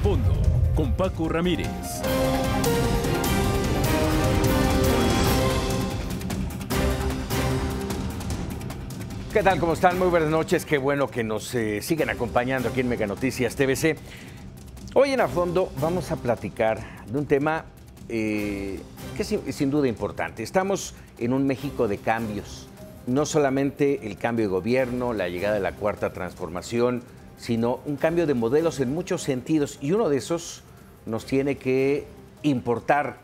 Fondo, con Paco Ramírez. ¿Qué tal? ¿Cómo están? Muy buenas noches. Qué bueno que nos siguen acompañando aquí en Mega Noticias TVC. Hoy en A Fondo vamos a platicar de un tema que es sin duda importante. Estamos en un México de cambios. No solamente el cambio de gobierno, la llegada de la Cuarta Transformación, sino un cambio de modelos en muchos sentidos. Y uno de esos nos tiene que importar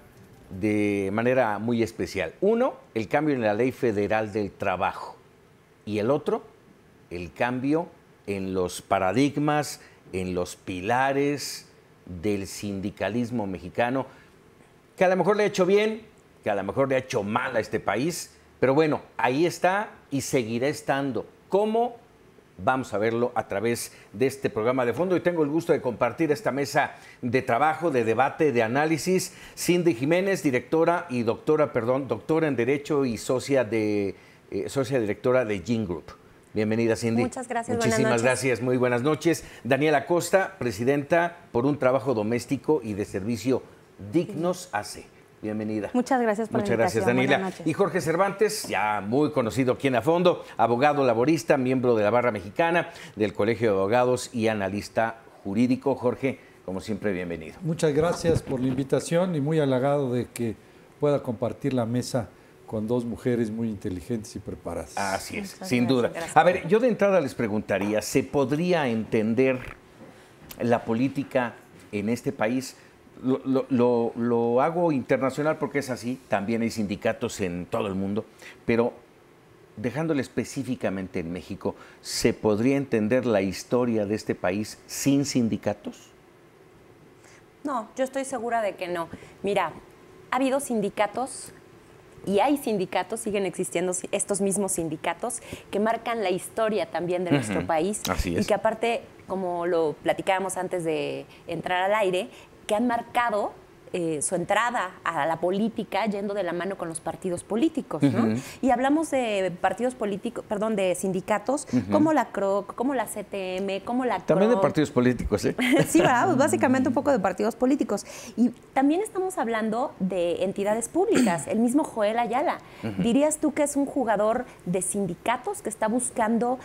de manera muy especial. Uno, el cambio en la Ley Federal del Trabajo. Y el otro, el cambio en los paradigmas, en los pilares del sindicalismo mexicano, que a lo mejor le ha hecho bien, que a lo mejor le ha hecho mal a este país, pero bueno, ahí está y seguirá estando. ¿Cómo? Vamos a verlo a través de este programa de fondo y tengo el gusto de compartir esta mesa de trabajo, de debate, de análisis. Cindy Jiménez, doctora en Derecho y socia directora de Gin Group. Bienvenida, Cindy. Muchas gracias. Muchísimas gracias. Muy buenas noches. Daniela Costa, presidenta por un trabajo doméstico y de servicio dignos AC. Bienvenida. Muchas gracias por la invitación. Muchas gracias, Daniela. Y Jorge Cervantes, ya muy conocido aquí en A Fondo, abogado laborista, miembro de la Barra Mexicana, del Colegio de Abogados y analista jurídico. Jorge, como siempre, bienvenido. Muchas gracias por la invitación y muy halagado de que pueda compartir la mesa con dos mujeres muy inteligentes y preparadas. Así es, Muchas sin duda. gracias. A ver, yo de entrada les preguntaría, ¿se podría entender la política en este país? Lo hago internacional porque es así, también hay sindicatos en todo el mundo, pero dejándole específicamente en México, ¿se podría entender la historia de este país sin sindicatos? No, yo estoy segura de que no. Mira, ha habido sindicatos y hay sindicatos, siguen existiendo estos mismos sindicatos que marcan la historia también de nuestro país. Así es. Y que aparte, como lo platicábamos antes de entrar al aire, que han marcado su entrada a la política yendo de la mano con los partidos políticos, ¿no? Y hablamos de partidos políticos, perdón, de sindicatos como la CROC, como la CTM, como la CROC. También de partidos políticos, ¿eh? Sí, ¿verdad? Pues básicamente un poco de partidos políticos. Y también estamos hablando de entidades públicas, el mismo Joel Ayala. ¿Dirías tú que es un jugador de sindicatos que está buscando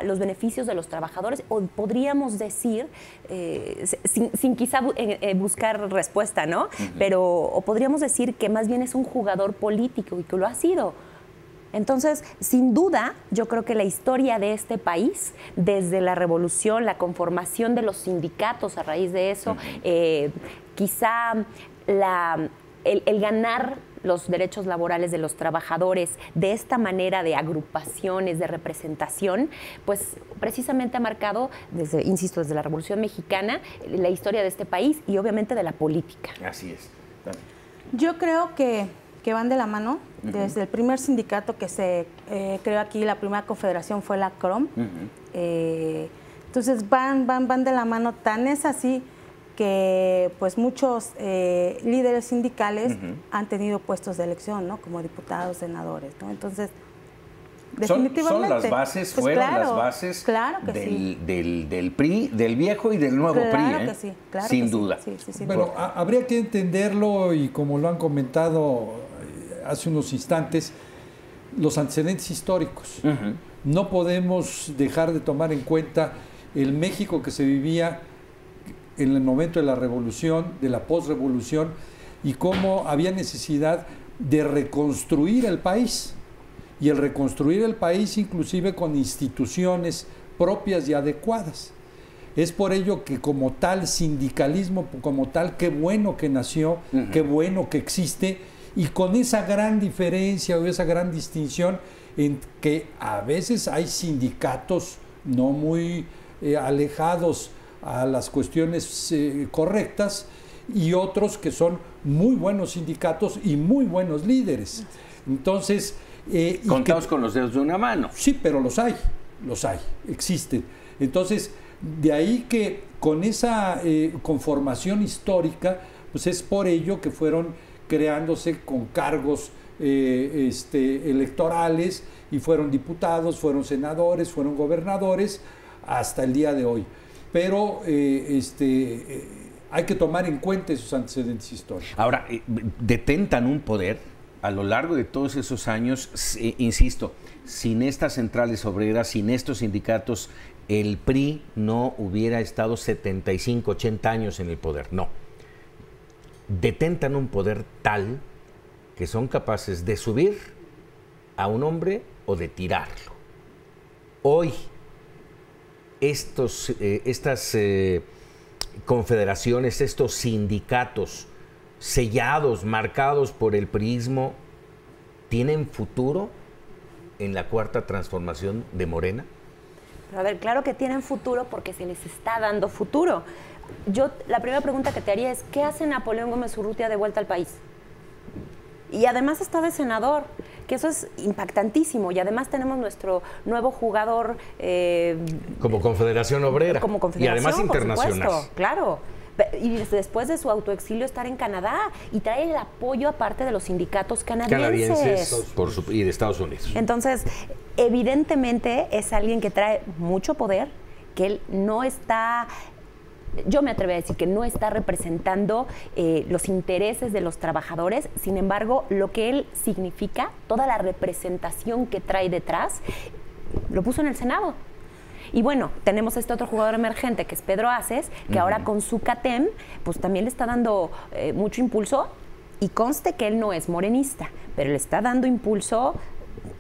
los beneficios de los trabajadores? O podríamos decir, sin quizá buscar respuesta, ¿no? Pero o podríamos decir que más bien es un jugador político y que lo ha sido. Entonces, sin duda, yo creo que la historia de este país, desde la revolución, la conformación de los sindicatos a raíz de eso, quizá el ganar los derechos laborales de los trabajadores de esta manera de agrupaciones, de representación, pues precisamente ha marcado, insisto, desde la Revolución Mexicana, la historia de este país y obviamente de la política. Así es. Yo creo que van de la mano. Desde el primer sindicato que se creó aquí, la primera confederación fue la CROM. Entonces van de la mano, tan es así que pues muchos líderes sindicales han tenido puestos de elección, ¿no? Como diputados, senadores, ¿no? Entonces, definitivamente. Son las bases, pues fueron claro, las bases claro que del PRI, del viejo y del nuevo PRI, Claro que sí, claro sin que duda. Sí, sí, Bueno, habría que entenderlo y como lo han comentado hace unos instantes, los antecedentes históricos. No podemos dejar de tomar en cuenta el México que se vivía en el momento de la revolución, de la posrevolución, y cómo había necesidad de reconstruir el país. Y el reconstruir el país inclusive con instituciones propias y adecuadas. Es por ello que como tal sindicalismo, como tal, qué bueno que nació, qué bueno que existe, y con esa gran diferencia o esa gran distinción en que a veces hay sindicatos no muy alejados a las cuestiones correctas y otros que son muy buenos sindicatos y muy buenos líderes. Entonces... Contados con los dedos de una mano. Sí, pero los hay, existen. Entonces, de ahí que con esa conformación histórica, pues es por ello que fueron creándose con cargos electorales y fueron diputados, fueron senadores, fueron gobernadores hasta el día de hoy. Pero hay que tomar en cuenta esos antecedentes históricos. Ahora, detentan un poder a lo largo de todos esos años, insisto, sin estas centrales obreras, sin estos sindicatos, el PRI no hubiera estado 75, 80 años en el poder, no. Detentan un poder tal que son capaces de subir a un hombre o de tirarlo. Hoy, estas confederaciones, estos sindicatos sellados, marcados por el priismo, ¿tienen futuro en la cuarta transformación de Morena? Pero a ver, claro que tienen futuro porque se les está dando futuro. La primera pregunta que te haría es, ¿qué hace Napoleón Gómez Urrutia de vuelta al país? Y además está de senador, que eso es impactantísimo. Y además tenemos nuestro nuevo jugador... como Confederación Obrera. Como Confederación, y además internacional. Por supuesto, claro. Y después de su autoexilio estar en Canadá y trae el apoyo aparte de los sindicatos canadienses. Y de Estados Unidos. Entonces, evidentemente es alguien que trae mucho poder, que él no está... Yo me atrevo a decir que no está representando los intereses de los trabajadores, sin embargo, lo que él significa, toda la representación que trae detrás, lo puso en el Senado. Y bueno, tenemos este otro jugador emergente que es Pedro Aces, que ahora con su CATEM, pues también le está dando mucho impulso, y conste que él no es morenista, pero le está dando impulso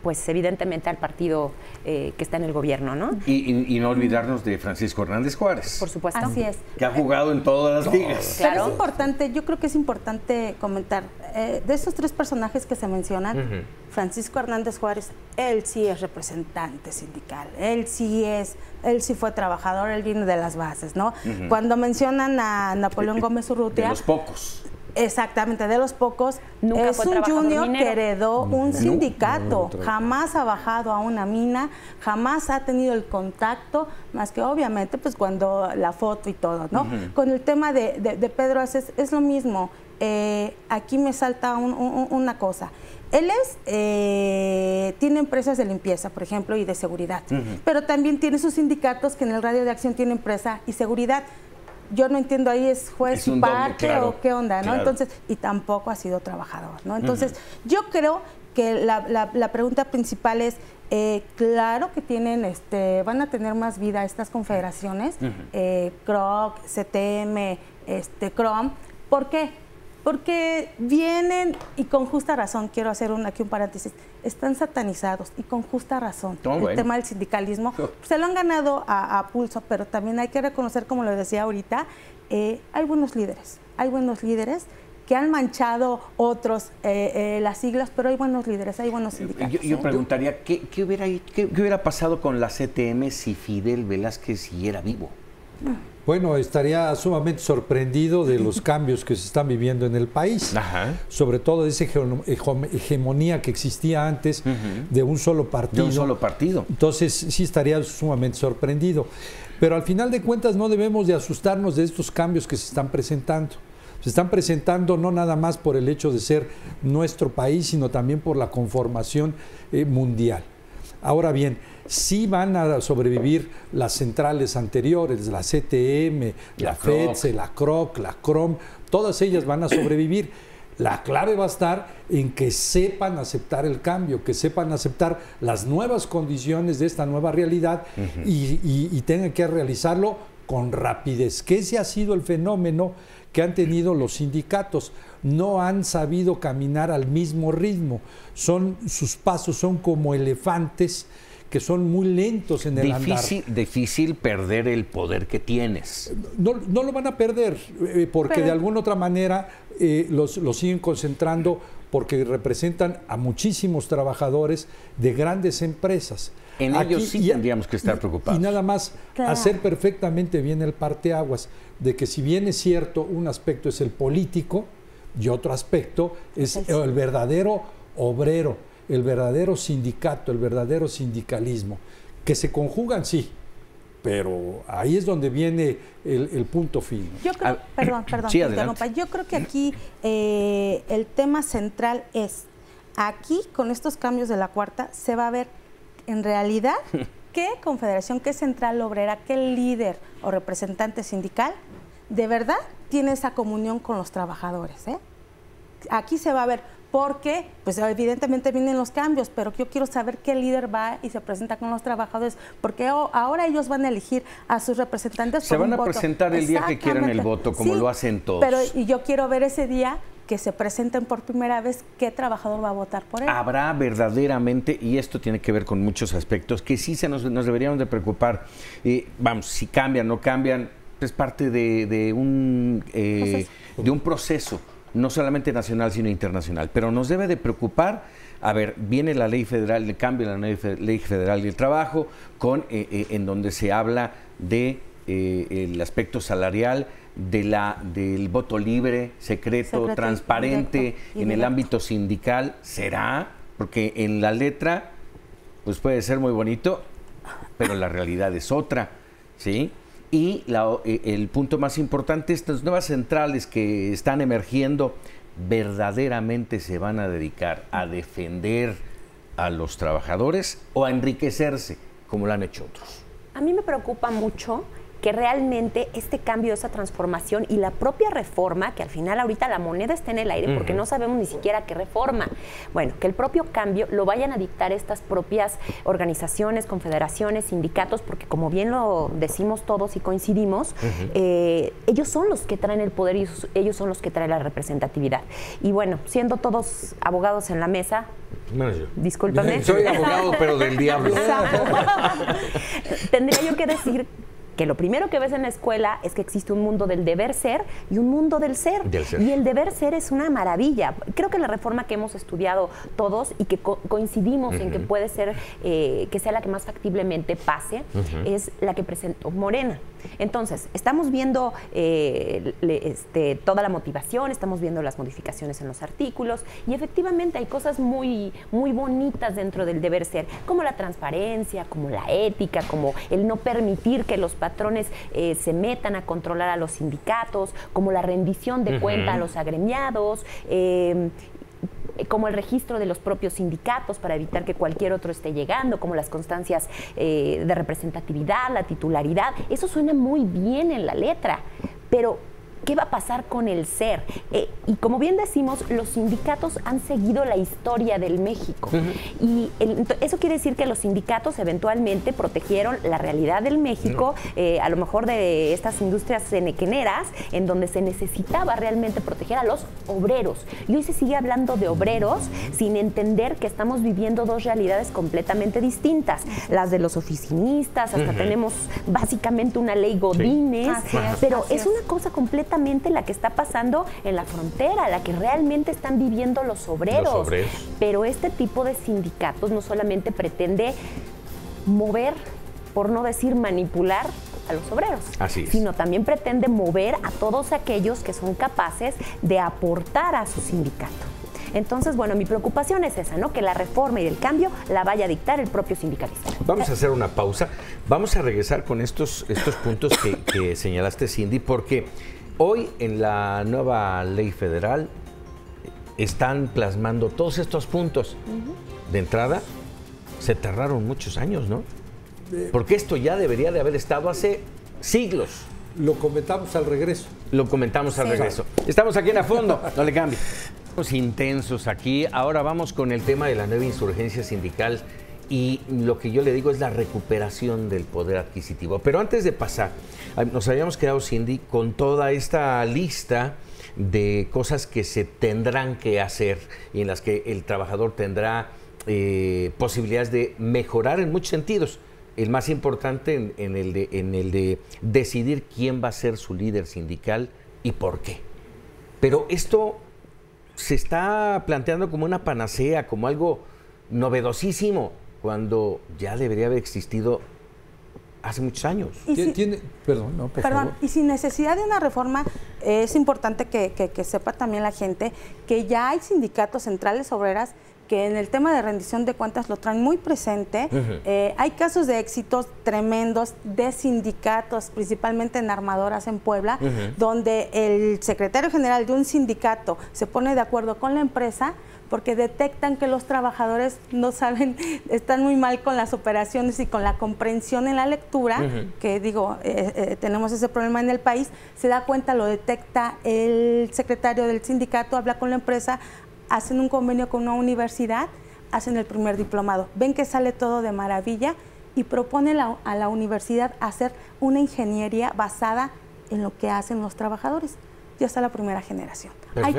pues evidentemente al partido que está en el gobierno, ¿no? Y no olvidarnos de Francisco Hernández Juárez. Por supuesto. Así es. Que ha jugado en todas las ligas. Claro. Pero es importante, yo creo que es importante comentar, de esos tres personajes que se mencionan, Francisco Hernández Juárez, él sí es representante sindical, él sí fue trabajador, él viene de las bases, ¿no? Cuando mencionan a Napoleón Gómez Urrutia... De los pocos. Exactamente, de los pocos. Nunca es fue un trabajador junior minero. que heredó un sindicato, jamás ha bajado a una mina, jamás ha tenido el contacto, más que obviamente pues cuando la foto y todo, ¿no? Con el tema de Pedro Aces es lo mismo. Aquí me salta una cosa. Él tiene empresas de limpieza, por ejemplo, y de seguridad, pero también tiene sus sindicatos que en el Radio de Acción tiene empresa y seguridad. Yo no entiendo ahí es juez y parte claro, o qué onda, ¿no? Claro. Entonces, y tampoco ha sido trabajador, ¿no? Entonces, yo creo que la pregunta principal es, claro que tienen, van a tener más vida estas confederaciones, CROC, CTM, CROM. ¿Por qué? Porque vienen, y con justa razón, quiero hacer aquí un paréntesis, están satanizados y con justa razón. El tema del sindicalismo se lo han ganado a pulso, pero también hay que reconocer, como lo decía ahorita, hay buenos líderes que han manchado otros las siglas, pero hay buenos líderes, hay buenos sindicatos. Yo preguntaría, ¿qué hubiera pasado con la CTM si Fidel Velázquez siguiera vivo? Bueno, estaría sumamente sorprendido de los cambios que se están viviendo en el país, sobre todo de esa hegemonía que existía antes de un solo partido. De un solo partido. Entonces sí estaría sumamente sorprendido. Pero al final de cuentas no debemos de asustarnos de estos cambios que se están presentando. Se están presentando no nada más por el hecho de ser nuestro país, sino también por la conformación mundial. Ahora bien, sí van a sobrevivir las centrales anteriores, la CTM, la FEDSE, la CROC, la CROM, todas ellas van a sobrevivir. La clave va a estar en que sepan aceptar el cambio, que sepan aceptar las nuevas condiciones de esta nueva realidad y tengan que realizarlo con rapidez, que ese ha sido el fenómeno que han tenido los sindicatos. No han sabido caminar al mismo ritmo. Sus pasos son como elefantes que son muy lentos en el andar. Difícil perder el poder que tienes. No lo van a perder, porque de alguna otra manera los siguen concentrando, porque representan a muchísimos trabajadores de grandes empresas. En ellos sí tendríamos que estar preocupados. Y nada más hacer perfectamente bien el parteaguas de que, si bien es cierto, un aspecto es el político y otro aspecto es el verdadero obrero, el verdadero sindicato, el verdadero sindicalismo, que se conjugan, sí, pero ahí es donde viene el punto fino. Yo creo, perdón, sí, yo creo que aquí el tema central es, aquí con estos cambios de la cuarta se va a ver en realidad qué confederación, qué central obrera, qué líder o representante sindical de verdad tiene esa comunión con los trabajadores. Aquí se va a ver, porque pues evidentemente vienen los cambios, pero yo quiero saber qué líder va y se presenta con los trabajadores, porque ahora ellos van a elegir a sus representantes. Se van a presentar el día que quieran el voto, como lo hacen todos. Pero y yo quiero ver ese día que se presenten por primera vez, qué trabajador va a votar por él. Habrá verdaderamente, y esto tiene que ver con muchos aspectos, que sí nos deberíamos de preocupar. Vamos, si cambian, no cambian, es parte de un proceso, no solamente nacional, sino internacional. Pero nos debe de preocupar, a ver, viene la ley federal, el cambio de la ley federal del trabajo, en donde se habla de el aspecto salarial, del voto libre, secreto, transparente, en el ámbito sindical. ¿Será? Porque en la letra, pues puede ser muy bonito, pero la realidad es otra, ¿sí? Y el punto más importante, estas nuevas centrales que están emergiendo, verdaderamente se van a dedicar a defender a los trabajadores o a enriquecerse, como lo han hecho otros. A mí me preocupa mucho que realmente este cambio, esa transformación y la propia reforma, que al final ahorita la moneda está en el aire porque no sabemos ni siquiera qué reforma, bueno, que el propio cambio lo vayan a dictar estas propias organizaciones, confederaciones, sindicatos, porque como bien lo decimos todos y coincidimos, ellos son los que traen el poder y ellos son los que traen la representatividad. Y bueno, siendo todos abogados en la mesa, bueno, discúlpame. Soy abogado, pero del diablo. Tendría yo que decir que lo primero que ves en la escuela es que existe un mundo del deber ser y un mundo del ser. Y el deber ser es una maravilla. Creo que la reforma que hemos estudiado todos y que coincidimos en que puede ser, que sea la que más factiblemente pase, es la que presentó Morena. Entonces, estamos viendo toda la motivación, estamos viendo las modificaciones en los artículos y efectivamente hay cosas muy, muy bonitas dentro del deber ser, como la transparencia, como la ética, como el no permitir que los patrones se metan a controlar a los sindicatos, como la rendición de cuenta a los agremiados, como el registro de los propios sindicatos para evitar que cualquier otro esté llegando, como las constancias de representatividad, la titularidad. Eso suena muy bien en la letra, pero ¿qué va a pasar con el ser? Y como bien decimos, los sindicatos han seguido la historia del México. Y eso quiere decir que los sindicatos eventualmente protegieron la realidad del México, a lo mejor de estas industrias enequeneras, en donde se necesitaba realmente proteger a los obreros. Y hoy se sigue hablando de obreros sin entender que estamos viviendo dos realidades completamente distintas. Las de los oficinistas, hasta tenemos básicamente una ley Godínez, pero es una cosa completamente la que está pasando en la frontera, la que realmente están viviendo los obreros. Pero este tipo de sindicatos no solamente pretende mover, por no decir manipular, a los obreros, sino también pretende mover a todos aquellos que son capaces de aportar a su sindicato. Entonces, bueno, mi preocupación es esa, ¿no? Que la reforma y el cambio la vaya a dictar el propio sindicalista. Vamos a hacer una pausa. Vamos a regresar con estos puntos que señalaste, Cindy, porque hoy en la nueva ley federal están plasmando todos estos puntos. De entrada, se tardaron muchos años, ¿no? Porque esto ya debería de haber estado hace siglos. Lo comentamos al regreso. Estamos aquí en A Fondo, no le cambie. Estamos intensos aquí. Ahora vamos con el tema de la nueva insurgencia sindical y lo que yo le digo es la recuperación del poder adquisitivo. Pero antes de pasar, nos habíamos quedado, Cindy, con toda esta lista de cosas que se tendrán que hacer y en las que el trabajador tendrá posibilidades de mejorar en muchos sentidos. El más importante en el de decidir quién va a ser su líder sindical y por qué. Pero esto se está planteando como una panacea, como algo novedosísimo, cuando ya debería haber existido hace muchos años. Perdón, y sin necesidad de una reforma, es importante que sepa también la gente que ya hay sindicatos centrales obreras que en el tema de rendición de cuentas lo traen muy presente. Hay casos de éxitos tremendos de sindicatos, principalmente en armadoras en Puebla, donde el secretario general de un sindicato se pone de acuerdo con la empresa porque detectan que los trabajadores no saben, están muy mal con las operaciones y con la comprensión en la lectura, que digo, tenemos ese problema en el país. Se da cuenta, lo detecta el secretario del sindicato, habla con la empresa, hacen un convenio con una universidad, hacen el primer diplomado, ven que sale todo de maravilla y proponen a la universidad hacer una ingeniería basada en lo que hacen los trabajadores. Ya está la primera generación. Perfecto.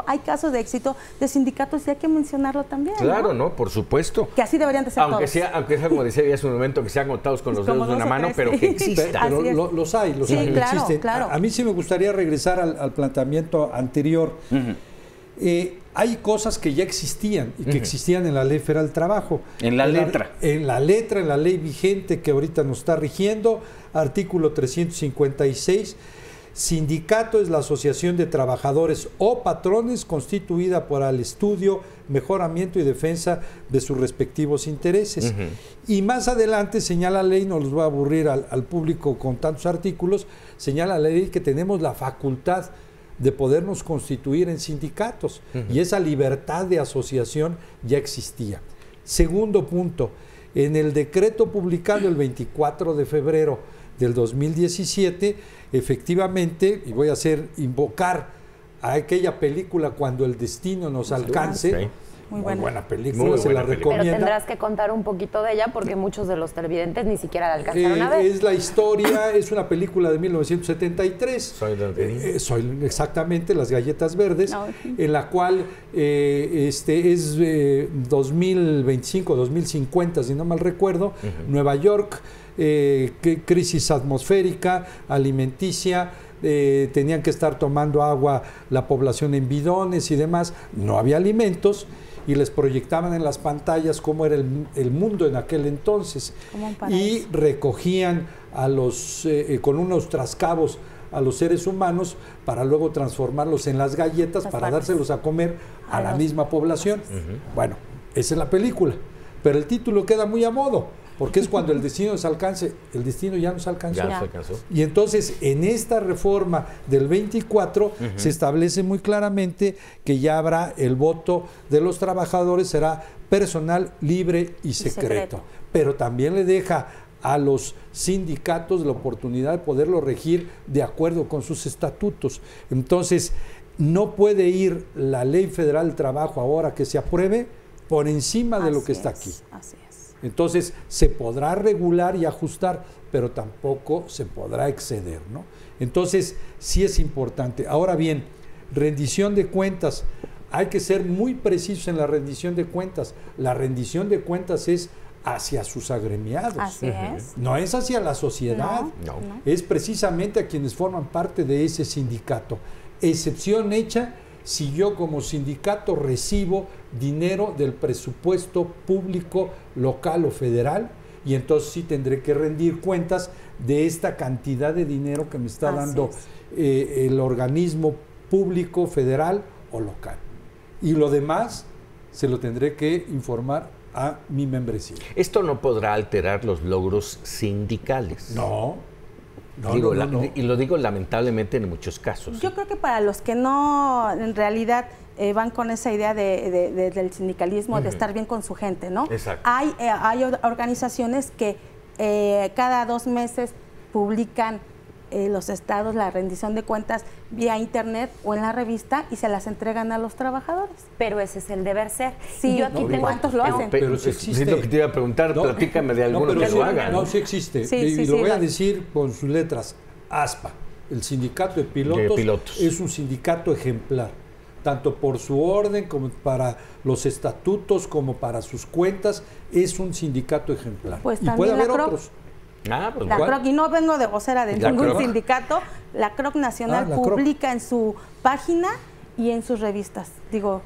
Hay casos de éxito de sindicatos y hay que mencionarlo también. Claro, ¿no? Por supuesto. Que así deberían de ser aunque todos. Sea, como decía hace un momento, que sean contados con los dedos de una mano, pero que existan. Pero los hay, claro, existen. Claro. A mí sí me gustaría regresar al planteamiento anterior. Hay cosas que ya existían y que existían en la Ley Federal del Trabajo. En la letra. En la letra, en la ley vigente que ahorita nos está rigiendo, artículo 356. Sindicato es la asociación de trabajadores o patrones constituida para el estudio, mejoramiento y defensa de sus respectivos intereses. Y más adelante señala la ley, no los voy a aburrir al público con tantos artículos, señala la ley que tenemos la facultad de podernos constituir en sindicatos y esa libertad de asociación ya existía. Segundo punto, en el decreto publicado el 24 de febrero del 2017, efectivamente, y voy a invocar a aquella película Cuando el destino nos alcance. Muy buena película, se la recomiendo. Pero tendrás que contar un poquito de ella porque muchos de los televidentes ni siquiera la alcanzaron a ver. Es la historia, es una película de 1973. Soy exactamente, Las Galletas Verdes, en la cual es 2025, 2050, si no mal recuerdo, Nueva York, crisis atmosférica, alimenticia, tenían que estar tomando agua la población en bidones y demás, no había alimentos y les proyectaban en las pantallas cómo era el mundo en aquel entonces y recogían a los con unos trascabos a los seres humanos para luego transformarlos en las galletas para dárselos a comer a la misma población. Bueno, esa es la película, pero el título queda muy a modo, porque es cuando el destino nos alcance. El destino ya nos alcanzó. Ya se alcanzó. Y entonces, en esta reforma del 24, se establece muy claramente que ya habrá el voto de los trabajadores, será personal, libre y secreto. Pero también le deja a los sindicatos la oportunidad de poderlo regir de acuerdo con sus estatutos. Entonces, no puede ir la Ley Federal del Trabajo ahora que se apruebe por encima de lo que está aquí. Así es. Entonces, se podrá regular y ajustar, pero tampoco se podrá exceder, ¿no? Entonces, sí es importante. Ahora bien, rendición de cuentas. Hay que ser muy precisos en la rendición de cuentas. La rendición de cuentas es hacia sus agremiados. Así es. No es hacia la sociedad. No. Es precisamente a quienes forman parte de ese sindicato. Excepción hecha si yo como sindicato recibo dinero del presupuesto público local o federal, y entonces sí tendré que rendir cuentas de esta cantidad de dinero que me está dando el organismo público, federal o local. Y lo demás se lo tendré que informar a mi membresía. Esto no podrá alterar los logros sindicales. No. Y lo digo lamentablemente en muchos casos. Yo creo que para los que no, en realidad, van con esa idea del sindicalismo, de estar bien con su gente, ¿no? Exacto. Hay organizaciones que cada 2 meses publican los estados, la rendición de cuentas vía internet o en la revista y se las entregan a los trabajadores. Pero ese es el deber ser. Sí, yo aquí ¿cuántos lo hacen? Pero sí existe. Es lo que te iba a preguntar, platícame de alguno que lo hagan. No, sí existe. Y lo voy a decir con sus letras. ASPA, el sindicato de pilotos, es un sindicato ejemplar, tanto por su orden como para los estatutos, como para sus cuentas, es un sindicato ejemplar. Pues y puede haber CROC. otros. Pues La CROC, y no vengo de vocera de ningún sindicato, la CROC Nacional publica en su página y en sus revistas. Digo,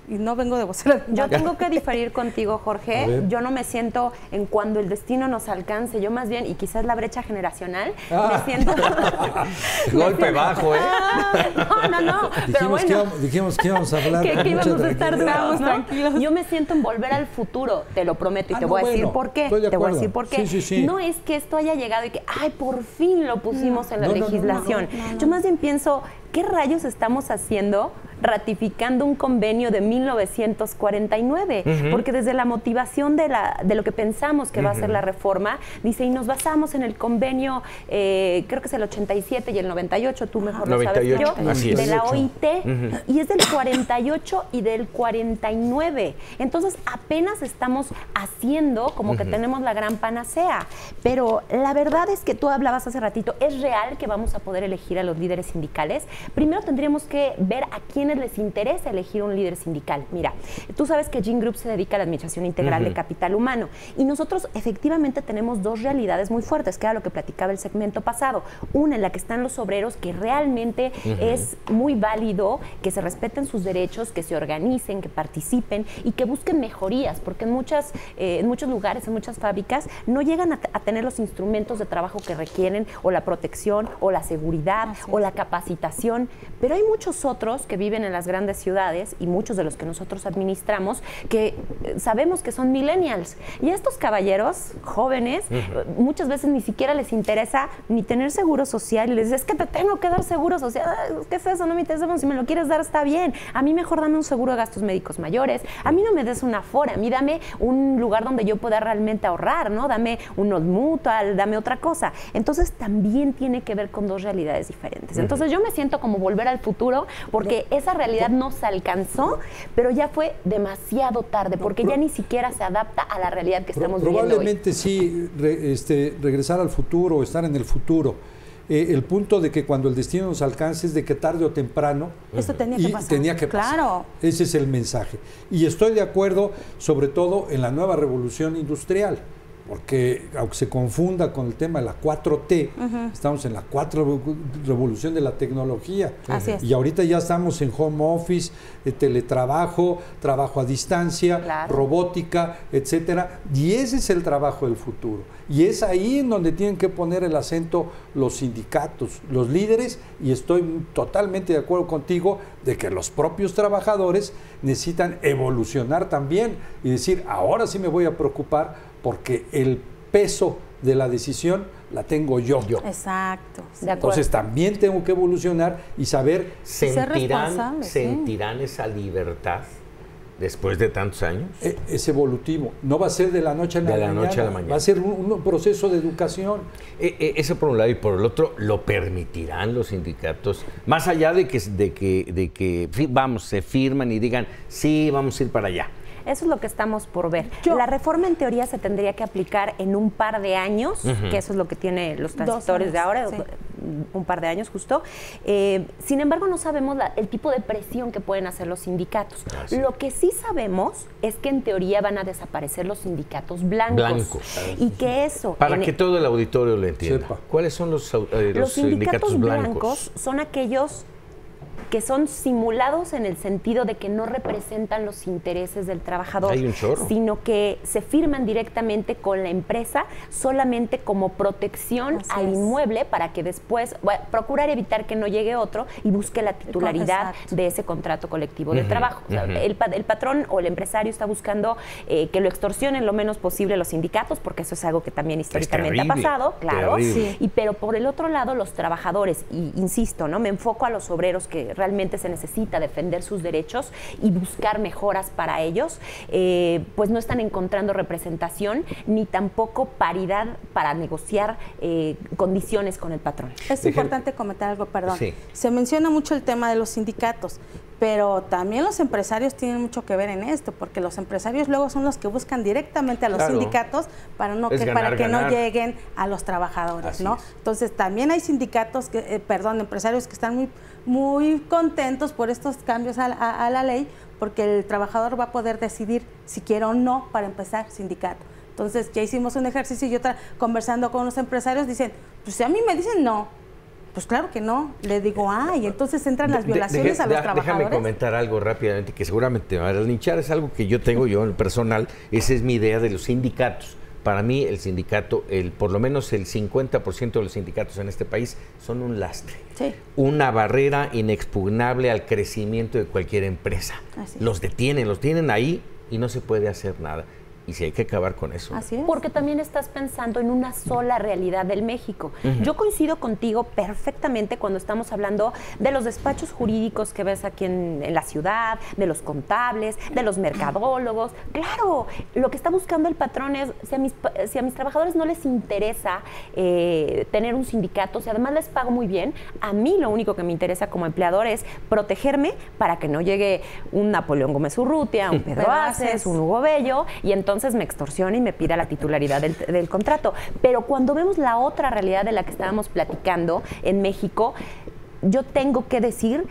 y no vengo de vocera de Yo nadie. tengo que diferir contigo, A Jorge. ver. Yo no me siento en cuando el destino nos alcance. Yo más bien, y quizás la brecha generacional, Ah. me siento... Golpe bajo, ¿eh? No. Pero bueno. Dijimos que íbamos a hablar que con mucha íbamos a estar tranquilidad. duros, ¿no? tranquilos. Yo me siento en volver al futuro, te lo prometo, y Ah, te no, voy a decir bueno, por qué. estoy de Te voy a acuerdo. decir por qué. Sí. No es que esto haya llegado y que, ay, por fin lo pusimos en la No, no, no, legislación. no. Yo más bien pienso, ¿qué rayos estamos haciendo ratificando un convenio de 1949? Porque desde la motivación de lo que pensamos que va a ser la reforma, dice, y nos basamos en el convenio, creo que es el 87 y el 98, tú mejor lo sabes que 98, yo, así es. de la OIT, y es del 48 y del 49. Entonces, apenas estamos haciendo como que tenemos la gran panacea. Pero la verdad es que tú hablabas hace ratito, ¿es real que vamos a poder elegir a los líderes sindicales? Primero tendríamos que ver a quiénes les interesa elegir un líder sindical. Mira, tú sabes que Gin Group se dedica a la administración integral de capital humano, y nosotros efectivamente tenemos dos realidades muy fuertes, que era lo que platicaba el segmento pasado. Una en la que están los obreros, que realmente es muy válido que se respeten sus derechos, que se organicen, que participen y que busquen mejorías, porque en muchos lugares, en muchas fábricas, no llegan a tener los instrumentos de trabajo que requieren, o la protección, o la seguridad, o la capacitación. Pero hay muchos otros que viven en las grandes ciudades, y muchos de los que nosotros administramos, que sabemos que son millennials. Y a estos caballeros jóvenes, muchas veces ni siquiera les interesa ni tener seguro social, y les dices, es que te tengo que dar seguro social. ¿Qué es eso? No me interesa. Bueno, si me lo quieres dar, está bien. A mí mejor dame un seguro de gastos médicos mayores. A mí no me des una Afore, a mí dame un lugar donde yo pueda realmente ahorrar, ¿no? Dame un Old Mutual, dame otra cosa. Entonces también tiene que ver con dos realidades diferentes. Entonces yo me siento como volver al futuro, porque esa realidad nos alcanzó, pero ya fue demasiado tarde, porque ya ni siquiera se adapta a la realidad que estamos viviendo hoy. Probablemente sí, regresar al futuro o estar en el futuro. El punto de que cuando el destino nos alcance es de que tarde o temprano Esto tenía que pasar. tenía que pasar. Claro. Ese es el mensaje. Y estoy de acuerdo, sobre todo en la nueva revolución industrial, porque aunque se confunda con el tema de la 4T, estamos en la revolución de la tecnología. Así es. Y ahorita ya estamos en home office, teletrabajo, trabajo a distancia, Claro. robótica, etcétera. Y ese es el trabajo del futuro. Y es ahí en donde tienen que poner el acento los sindicatos, los líderes, y estoy totalmente de acuerdo contigo de que los propios trabajadores necesitan evolucionar también y decir, ahora sí me voy a preocupar porque el peso de la decisión la tengo yo. Exacto. sí. De acuerdo. Entonces también tengo que evolucionar y saber, ser responsable, sí. ¿sentirán esa libertad después de tantos años? es evolutivo. No va a ser de la noche a la De mañana. la noche a la mañana. Va a ser un proceso de educación. Eso por un lado, y por el otro, ¿lo permitirán los sindicatos? Más allá de que se firman y digan, sí, vamos a ir para allá. Eso es lo que estamos por ver. La reforma en teoría se tendría que aplicar en un par de años, que eso es lo que tiene los transitores de ahora, sí. un par de años justo. Sin embargo, no sabemos el tipo de presión que pueden hacer los sindicatos. Sí. Lo que sí sabemos es que en teoría van a desaparecer los sindicatos blancos. Y que eso... Para que todo el auditorio lo entienda. Sepa. ¿Cuáles son los Los sindicatos blancos? blancos son aquellos que son simulados en el sentido de que no representan los intereses del trabajador, Hay un chorro. sino que se firman directamente con la empresa solamente como protección Así al es. inmueble, para que después procurar evitar que no llegue otro y busque la titularidad Exacto. de ese contrato colectivo de trabajo. O sea, el patrón o el empresario está buscando que lo extorsionen lo menos posible los sindicatos, porque eso es algo que también históricamente ha terrible, pasado, claro. terrible. Sí. Pero por el otro lado, los trabajadores, y insisto, ¿no? Me enfoco a los obreros, que realmente se necesita defender sus derechos y buscar mejoras para ellos, pues no están encontrando representación ni tampoco paridad para negociar condiciones con el patrón. Es importante comentar algo, perdón. Sí. Se menciona mucho el tema de los sindicatos, pero también los empresarios tienen mucho que ver en esto, porque los empresarios luego son los que buscan directamente a los Claro. sindicatos para Es ganar, que no ganar. lleguen a los trabajadores, Así ¿no? es. Entonces también hay sindicatos, empresarios que están muy contentos por estos cambios a la ley, porque el trabajador va a poder decidir si quiere o no para empezar sindicato. Entonces ya hicimos un ejercicio y yo conversando con los empresarios dicen, pues si a mí me dicen no, Pues claro que no. Le digo, y entonces entran las violaciones a los trabajadores. Déjame comentar algo rápidamente que seguramente me van a linchar. Es algo que yo tengo en el personal. Esa es mi idea de los sindicatos. Para mí el sindicato, por lo menos el 50% de los sindicatos en este país son un lastre. Sí. Una barrera inexpugnable al crecimiento de cualquier empresa. Así es. Los tienen ahí y no se puede hacer nada. Y si hay que acabar con eso. Así es. Porque también estás pensando en una sola realidad del México. Yo coincido contigo perfectamente cuando estamos hablando de los despachos jurídicos que ves aquí en la ciudad, de los contables, de los mercadólogos. Claro, lo que está buscando el patrón es, si a mis trabajadores no les interesa tener un sindicato, si además les pago muy bien, a mí lo único que me interesa como empleador es protegerme para que no llegue un Napoleón Gómez Urrutia, un Pedro Aces, un Hugo Bello, y entonces me extorsiona y me pida la titularidad del contrato. Pero cuando vemos la otra realidad de la que estábamos platicando en México, yo tengo que decir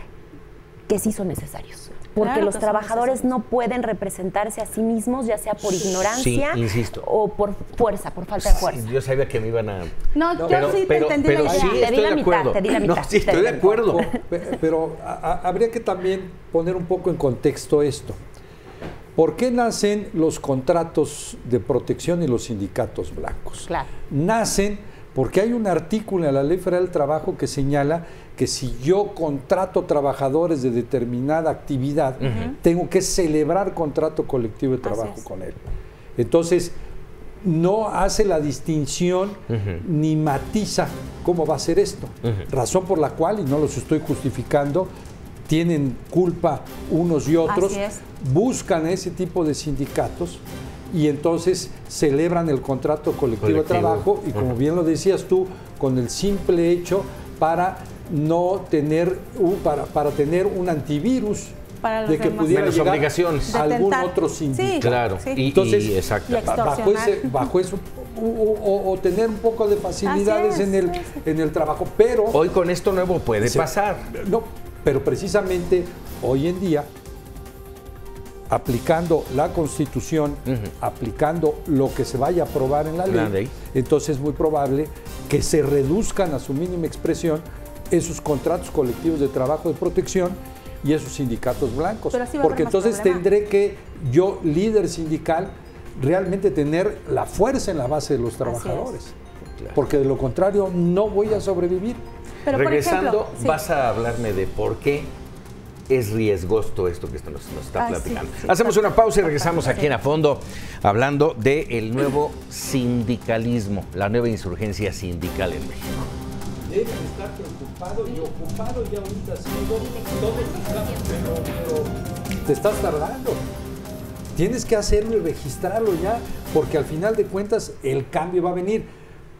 que sí son necesarios. Porque Claro los que trabajadores no pueden representarse a sí mismos, ya sea por ignorancia, Sí, insisto. o por fuerza, por falta de fuerza. Yo sabía que me iban a... No, yo sí te entendí la idea. sí, Te di estoy la de mitad, acuerdo. te di la mitad. No, sí, estoy de acuerdo. Pero habría que también poner un poco en contexto esto. ¿Por qué nacen los contratos de protección y los sindicatos blancos? Claro. Nacen porque hay un artículo en la Ley Federal del Trabajo que señala que si yo contrato trabajadores de determinada actividad, tengo que celebrar contrato colectivo de trabajo con él. Entonces, no hace la distinción ni matiza cómo va a ser esto. Razón por la cual, y no los estoy justificando, tienen culpa unos y otros, Así es. buscan ese tipo de sindicatos y entonces celebran el contrato colectivo de trabajo y como bien lo decías tú, con el simple hecho para no tener para tener un antivirus Para los de que demás. pudiera Menos llegar obligaciones. a algún Detentar. otro sindicato. Sí. Claro. Sí. Entonces, exacto. Y bajo eso o tener un poco de facilidades Así es, en el trabajo, pero Hoy con esto nuevo puede pasar. no, pero precisamente hoy en día, aplicando la Constitución, aplicando lo que se vaya a aprobar en la ley, entonces es muy probable que se reduzcan a su mínima expresión esos contratos colectivos de trabajo de protección y esos sindicatos blancos. Pero sí va a porque haber más entonces problema. tendré que yo, líder sindical, realmente tener la fuerza en la base de los trabajadores. Porque de lo contrario no voy a sobrevivir. Pero, por Regresando, ejemplo, sí. vas a hablarme de por qué es riesgoso esto que nos está platicando. Sí, Hacemos una pausa y regresamos aquí en A Fondo hablando del nuevo sindicalismo, la nueva insurgencia sindical en México. Deben estar preocupados y ocupados ya ahorita haciendo todo, pero te estás tardando. Tienes que hacerlo y registrarlo ya, porque al final de cuentas el cambio va a venir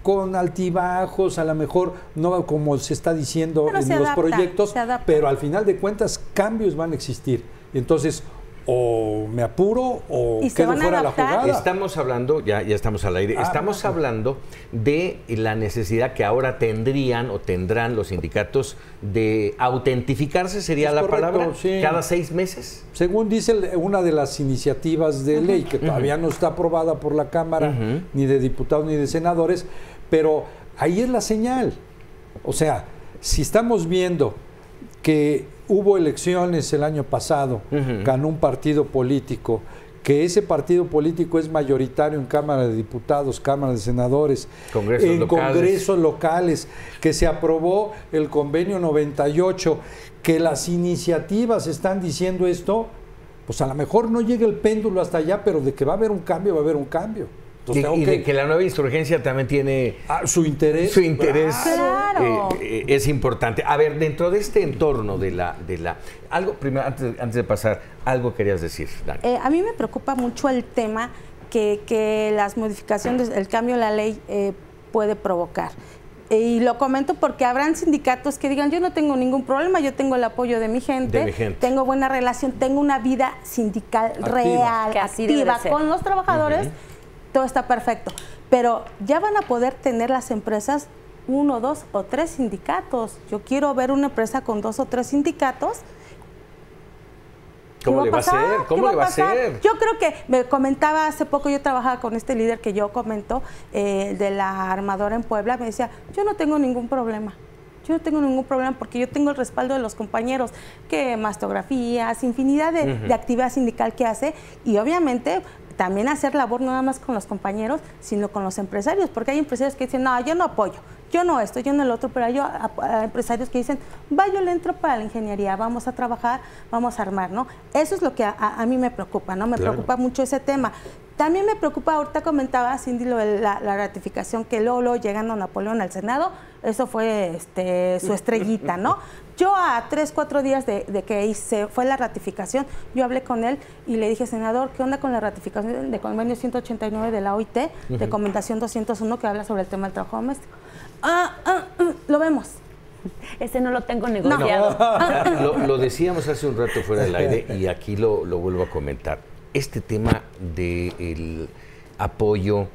con altibajos, a lo mejor no como se está diciendo Pero en se los adapta, proyectos, se adapta. pero al final de cuentas cambios van a existir. Entonces, o me apuro o ¿Y se quedo van a fuera de la adaptar? jugada. Estamos hablando, ya estamos al aire, estamos hablando de la necesidad que ahora tendrían o tendrán los sindicatos de autentificarse, sería Es la correcto, palabra, sí. cada 6 meses. Según dice una de las iniciativas de ley, que todavía no está aprobada por la Cámara, ni de diputados ni de senadores, pero ahí es la señal. O sea, si estamos viendo que hubo elecciones el año pasado, ganó un partido político, que ese partido político es mayoritario en Cámara de Diputados, Cámara de Senadores, congresos locales, que se aprobó el convenio 98, que las iniciativas están diciendo esto, pues a lo mejor no llega el péndulo hasta allá, pero de que va a haber un cambio, va a haber un cambio. Entonces, Y de que la nueva insurgencia también tiene su interés. Su interés Claro. es importante. A ver, dentro de este entorno de la algo primero antes de pasar, algo querías decir, Dani. A mí me preocupa mucho el tema que las modificaciones, el cambio de la ley puede provocar. Y lo comento porque habrán sindicatos que digan, yo no tengo ningún problema, yo tengo el apoyo de mi gente, tengo buena relación, tengo una vida sindical real, que así debe de activa ser. con los trabajadores, todo está perfecto. Pero ya van a poder tener las empresas 1, 2 o 3 sindicatos. Yo quiero ver una empresa con 2 o 3 sindicatos. ¿Cómo le va a hacer? ¿Cómo le va a hacer? Yo creo que me comentaba hace poco, yo trabajaba con este líder que yo comento, de la armadora en Puebla, me decía, yo no tengo ningún problema. Yo no tengo ningún problema porque yo tengo el respaldo de los compañeros, que mastografías, infinidad de actividad sindical que hace, y obviamente también hacer labor no nada más con los compañeros, sino con los empresarios, porque hay empresarios que dicen, no, yo no apoyo, yo no esto, yo no el otro, pero hay empresarios que dicen, va, yo le entro para la ingeniería, vamos a trabajar, vamos a armar, ¿no? Eso es lo que a mí me preocupa, ¿no? Me preocupa mucho ese tema. También me preocupa, ahorita comentaba Cindy lo de la ratificación, que luego llegando Napoleón al Senado, eso fue su estrellita, ¿no? Yo a 3, 4 días de que fue la ratificación, yo hablé con él y le dije, senador, ¿qué onda con la ratificación del convenio 189 de la OIT, recomendación 201 que habla sobre el tema del trabajo doméstico? Lo vemos. Ese no lo tengo negociado. No. Lo decíamos hace un rato fuera del aire y aquí lo vuelvo a comentar. Este tema del apoyo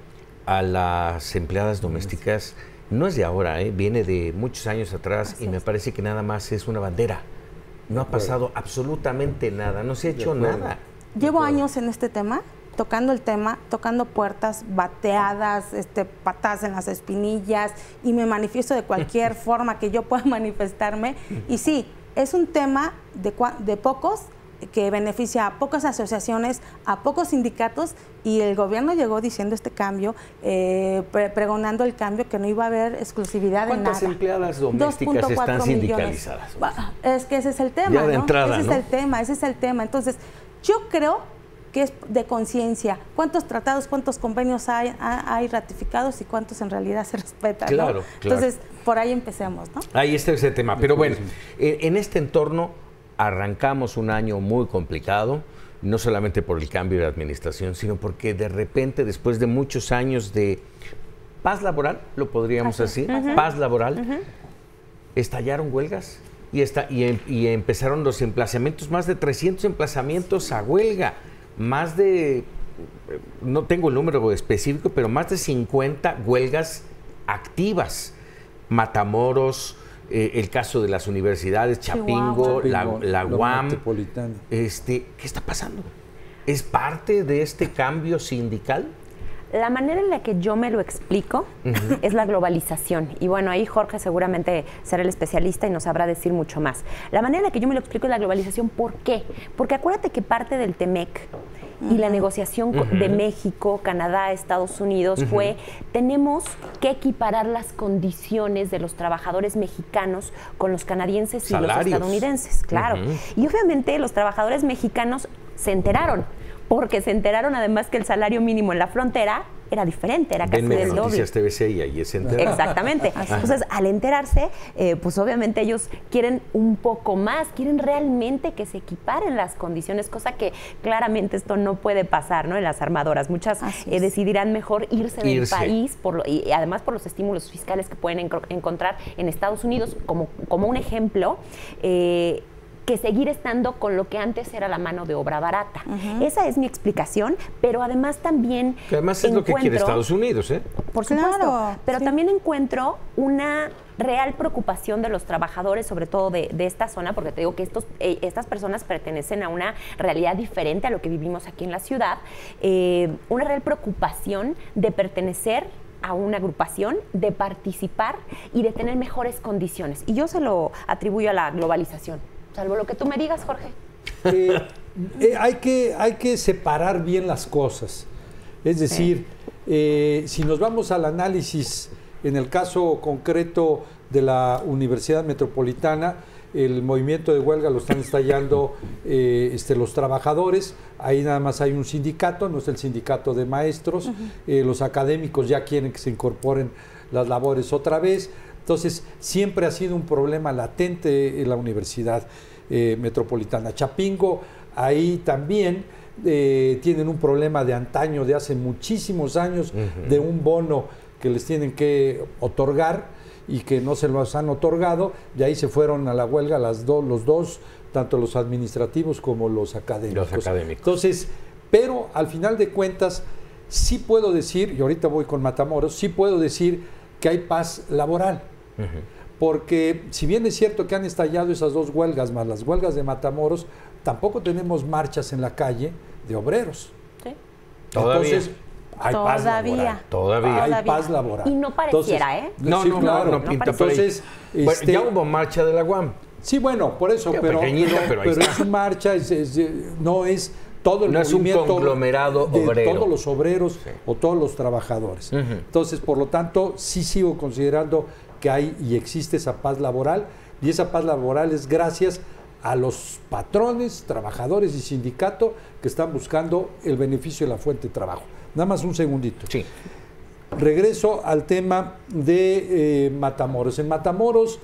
a las empleadas domésticas no es de ahora, viene de muchos años atrás. Así y me parece que nada más es una bandera. No ha pasado absolutamente nada, no se ha hecho nada. Llevo años en este tema, tocando puertas, bateadas, patadas en las espinillas, y me manifiesto de cualquier forma que yo pueda manifestarme. Y sí, es un tema de pocos, que beneficia a pocas asociaciones, a pocos sindicatos, y el gobierno llegó diciendo este cambio, pregonando el cambio, que no iba a haber exclusividad en nada. ¿Cuántas empleadas domésticas están sindicalizadas? Es que ese es el tema, ya de entrada, ese es el tema. Entonces, yo creo que es de conciencia. ¿Cuántos tratados, cuántos convenios hay ratificados y cuántos en realidad se respetan? Claro, ¿no? Entonces, por ahí empecemos, ¿no? Ahí está ese tema. Pero bueno, en este entorno arrancamos un año muy complicado, no solamente por el cambio de administración, sino porque de repente, después de muchos años de paz laboral, lo podríamos decir, paz laboral, estallaron huelgas y empezaron los emplazamientos, más de 300 emplazamientos a huelga, más de, no tengo el número específico, pero más de 50 huelgas activas. Matamoros, el caso de las universidades, Chapingo, la UAM. ¿Qué está pasando? ¿Es parte de este cambio sindical? La manera en la que yo me lo explico es la globalización. Y bueno, ahí Jorge seguramente será el especialista y nos sabrá decir mucho más. La manera en la que yo me lo explico es la globalización. ¿Por qué? Porque acuérdate que parte del TEMEC y la negociación de México, Canadá, Estados Unidos fue, tenemos que equiparar las condiciones de los trabajadores mexicanos con los canadienses y los estadounidenses. Claro. Y obviamente los trabajadores mexicanos se enteraron, porque se enteraron además que el salario mínimo en la frontera era diferente, era casi del doble. Noticias TVC y ahí se enteraron. Exactamente. Entonces, al enterarse, pues obviamente ellos quieren un poco más, quieren realmente que se equiparen las condiciones, cosa que claramente esto no puede pasar, ¿no? En las armadoras. Muchas decidirán mejor irse del país y además por los estímulos fiscales que pueden encontrar en Estados Unidos, como un ejemplo, que seguir estando con lo que antes era la mano de obra barata. Esa es mi explicación, pero además también que además es lo que quiere Estados Unidos, ¿eh? Por supuesto, pero también encuentro una real preocupación de los trabajadores, sobre todo de esta zona, porque te digo que estas personas pertenecen a una realidad diferente a lo que vivimos aquí en la ciudad, una real preocupación de pertenecer a una agrupación, de participar y de tener mejores condiciones. Y yo se lo atribuyo a la globalización. Salvo lo que tú me digas, Jorge. Hay que separar bien las cosas. Es decir, si nos vamos al análisis, en el caso concreto de la Universidad Metropolitana, el movimiento de huelga lo están estallando los trabajadores. Ahí nada más hay un sindicato, no es el sindicato de maestros. Los académicos ya quieren que se incorporen las labores otra vez. Entonces, siempre ha sido un problema latente en la Universidad Metropolitana. Chapingo, ahí también tienen un problema de antaño, de hace muchísimos años, de un bono que les tienen que otorgar y que no se los han otorgado. De ahí se fueron a la huelga los dos, tanto los administrativos como los académicos. Entonces, pero al final de cuentas, sí puedo decir, y ahorita voy con Matamoros, sí puedo decir que hay paz laboral. Porque si bien es cierto que han estallado esas dos huelgas más las huelgas de Matamoros, tampoco tenemos marchas en la calle de obreros. ¿Todavía? Entonces, hay paz laboral. Todavía. Hay paz laboral. Y no pareciera, Entonces, No, sí, no, claro. no pinta por ahí. Entonces, Bueno, ya hubo marcha de la UAM. Sí, bueno, por eso, pero pequeñita, pero ahí está. es una marcha, no es todo el No es un movimiento conglomerado de obrero. todos los obreros o todos los trabajadores. Entonces, por lo tanto, sí sigo considerando que hay y existe esa paz laboral, y esa paz laboral es gracias a los patrones, trabajadores y sindicato que están buscando el beneficio de la fuente de trabajo. Nada más un segundito. Sí. Regreso al tema de Matamoros. En Matamoros,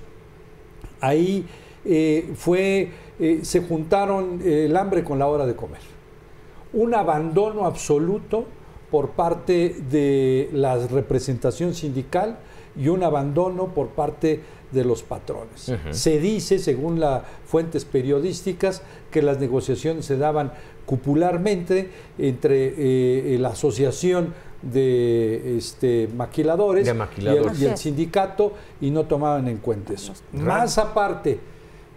ahí se juntaron el hambre con la hora de comer. Un abandono absoluto por parte de la representación sindical y un abandono por parte de los patrones. Se dice, según las fuentes periodísticas, que las negociaciones se daban cupularmente entre la asociación de maquiladores, y el sindicato, y no tomaban en cuenta eso. Más aparte,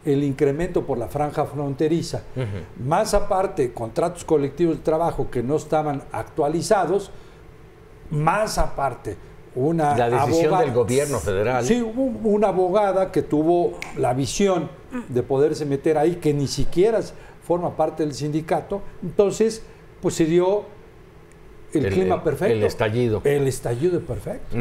el incremento por la franja fronteriza, más aparte, contratos colectivos de trabajo que no estaban actualizados, más aparte, la decisión del gobierno federal. Sí, hubo una abogada que tuvo la visión de poderse meter ahí, que ni siquiera forma parte del sindicato. Entonces, pues se dio el clima perfecto. El estallido. El estallido perfecto.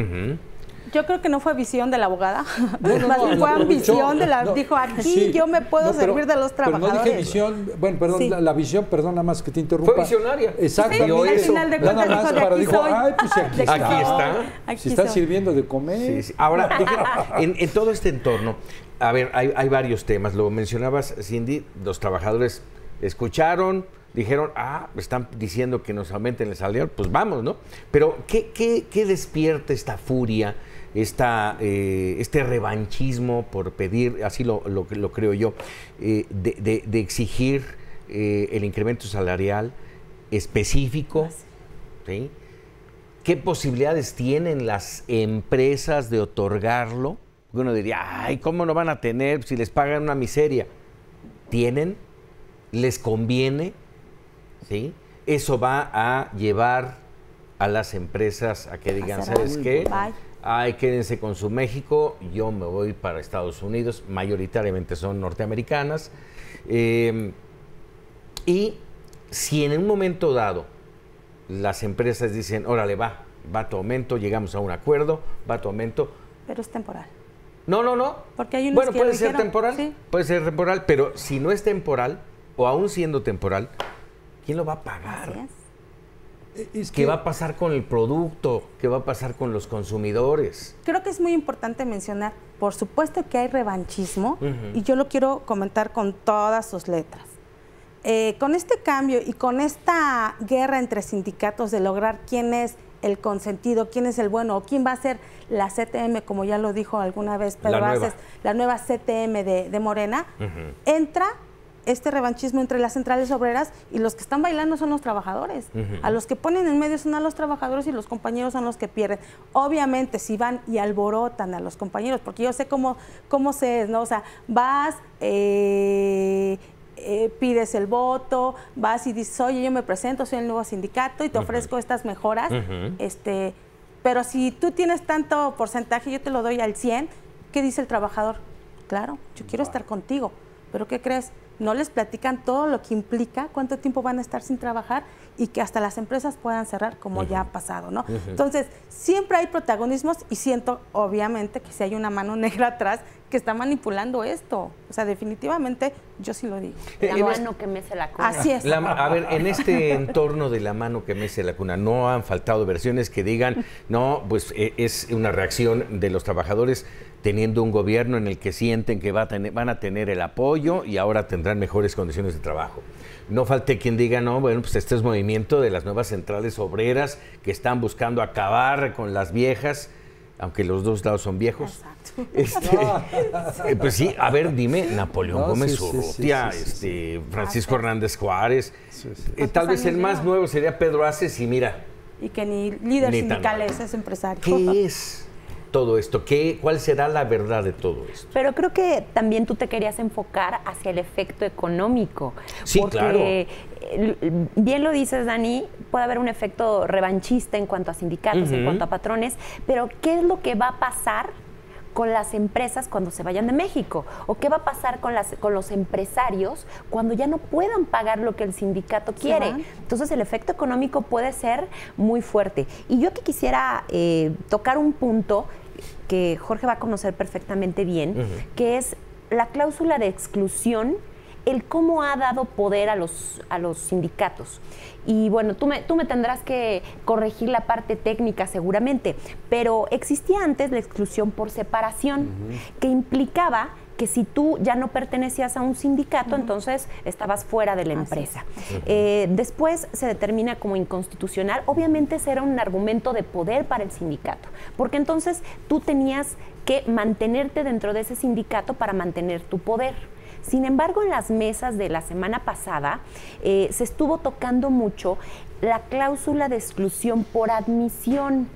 Yo creo que no fue visión de la abogada, No, más bien fue ambición de la... no, dijo, aquí sí, yo me puedo servir de los trabajadores. Pero no dije visión, bueno, perdón, Sí. la visión, perdón, nada más que te interrumpa. Fue visionaria. Exactamente. Sí, al final de cuentas nada más dijo, de para aquí dijo, soy. ay, pues aquí está. Aquí está. Aquí Se está soy. sirviendo de comer. Sí. Ahora, en todo este entorno, a ver, hay varios temas. Lo mencionabas, Cindy, los trabajadores escucharon, dijeron, están diciendo que nos aumenten el salario, pues vamos, ¿no? Pero, ¿qué despierta esta furia, este revanchismo por pedir, así lo creo yo, de exigir el incremento salarial específico? ¿Sí? ¿Qué posibilidades tienen las empresas de otorgarlo? Uno diría, ay, ¿cómo no van a tener si les pagan una miseria? ¿Tienen? ¿Les conviene? ¿Sí? Eso va a llevar a las empresas a que digan, ¿sabes qué? Bye. Ay, quédense con su México, yo me voy para Estados Unidos, mayoritariamente son norteamericanas. Y si en un momento dado las empresas dicen, órale, va tu aumento, llegamos a un acuerdo, va tu aumento. Pero es temporal. No. Porque hay unos Bueno, que puede lo ser dijeron, temporal, sí. puede ser temporal, pero si no es temporal, o aún siendo temporal, ¿quién lo va a pagar? Así es. ¿Qué va a pasar con el producto? ¿Qué va a pasar con los consumidores? Creo que es muy importante mencionar, por supuesto que hay revanchismo, y yo lo quiero comentar con todas sus letras. Con este cambio y con esta guerra entre sindicatos de lograr quién es el consentido, quién es el bueno, o quién va a ser la CTM, como ya lo dijo alguna vez Pedro Aces, la nueva CTM de Morena, entra este revanchismo entre las centrales obreras, y los que están bailando son los trabajadores. A los que ponen en medio son a los trabajadores, y los compañeros son los que pierden. Obviamente, si van y alborotan a los compañeros, porque yo sé cómo se es, ¿no? O sea, vas, pides el voto, vas y dices, oye, yo me presento, soy el nuevo sindicato y te ofrezco estas mejoras, pero si tú tienes tanto porcentaje, yo te lo doy al 100, ¿qué dice el trabajador? Claro, yo quiero estar contigo, pero ¿qué crees? No les platican todo lo que implica, cuánto tiempo van a estar sin trabajar, y que hasta las empresas puedan cerrar, como ya ha pasado, ¿no? Entonces, siempre hay protagonismos, y siento, obviamente, que si hay una mano negra atrás que está manipulando esto. O sea, definitivamente, yo sí lo digo. La mano que mece la cuna. Así es. A ver, en este entorno de la mano que mece la cuna, no han faltado versiones que digan, no, pues es una reacción de los trabajadores teniendo un gobierno en el que sienten que van a tener el apoyo y ahora tendrán mejores condiciones de trabajo. No falte quien diga, no, bueno, pues este es movimiento de las nuevas centrales obreras que están buscando acabar con las viejas, aunque los dos lados son viejos. Exacto. Pues sí, a ver, dime, Napoleón Gómez Urrutia, Francisco Hernández Juárez, tal vez el más nuevo sería Pedro Aces, y mira. Y que ni líder Ni tan sindical nuevo. es empresario. ¿Qué es todo esto? ¿Cuál será la verdad de todo esto? Pero creo que también tú te querías enfocar hacia el efecto económico. Sí, porque, bien lo dices, Dani, puede haber un efecto revanchista en cuanto a sindicatos, en cuanto a patrones, pero ¿qué es lo que va a pasar con las empresas cuando se vayan de México? ¿O qué va a pasar con los empresarios cuando ya no puedan pagar lo que el sindicato quiere? Entonces el efecto económico puede ser muy fuerte. Y yo que quisiera tocar un punto que Jorge va a conocer perfectamente bien, que es la cláusula de exclusión, el cómo ha dado poder a los sindicatos. Y bueno, tú me tendrás que corregir la parte técnica seguramente, pero existía antes la exclusión por separación, que implicaba que si tú ya no pertenecías a un sindicato, entonces estabas fuera de la empresa. Después se determina como inconstitucional. Obviamente ese era un argumento de poder para el sindicato, porque entonces tú tenías que mantenerte dentro de ese sindicato para mantener tu poder. Sin embargo, en las mesas de la semana pasada se estuvo tocando mucho la cláusula de exclusión por admisión.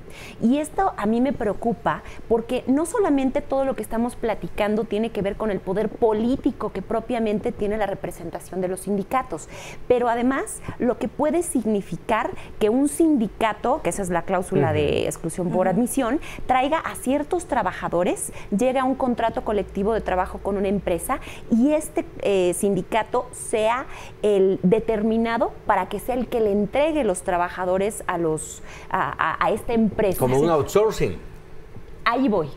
Y esto a mí me preocupa porque no solamente todo lo que estamos platicando tiene que ver con el poder político que propiamente tiene la representación de los sindicatos, pero además lo que puede significar que un sindicato, que esa es la cláusula de exclusión por admisión, traiga a ciertos trabajadores, llega a un contrato colectivo de trabajo con una empresa y este sindicato sea el determinado para que sea el que le entregue los trabajadores a esta empresa. Como un outsourcing. Ahí voy,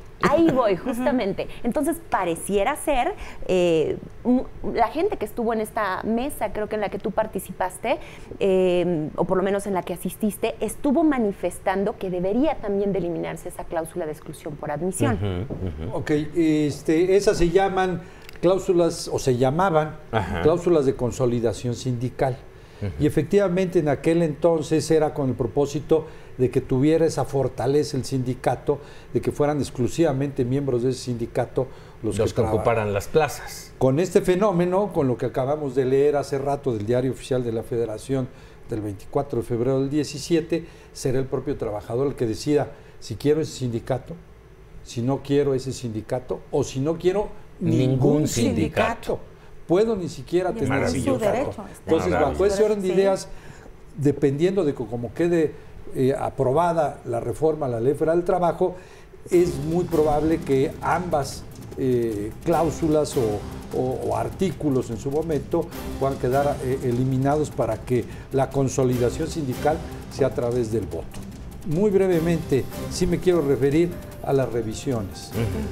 justamente. Entonces, pareciera ser, la gente que estuvo en esta mesa, creo que en la que tú participaste, o por lo menos en la que asististe, estuvo manifestando que debería también de eliminarse esa cláusula de exclusión por admisión. Ok, esas se llaman cláusulas, o se llamaban cláusulas de consolidación sindical. Y efectivamente en aquel entonces era con el propósito de que tuviera esa fortaleza el sindicato, de que fueran exclusivamente miembros de ese sindicato los que ocuparan las plazas. Con este fenómeno, con lo que acabamos de leer hace rato del Diario Oficial de la Federación del 24 de febrero del 17, será el propio trabajador el que decida si quiero ese sindicato, si no quiero ese sindicato o si no quiero ningún sindicato. Puedo ni siquiera tener un sindicato. Entonces, bajo ese orden de ideas, dependiendo de cómo quede aprobada la reforma a la Ley Federal del Trabajo, es muy probable que ambas cláusulas o artículos en su momento puedan quedar eliminados para que la consolidación sindical sea a través del voto. Muy brevemente, sí me quiero referir a las revisiones.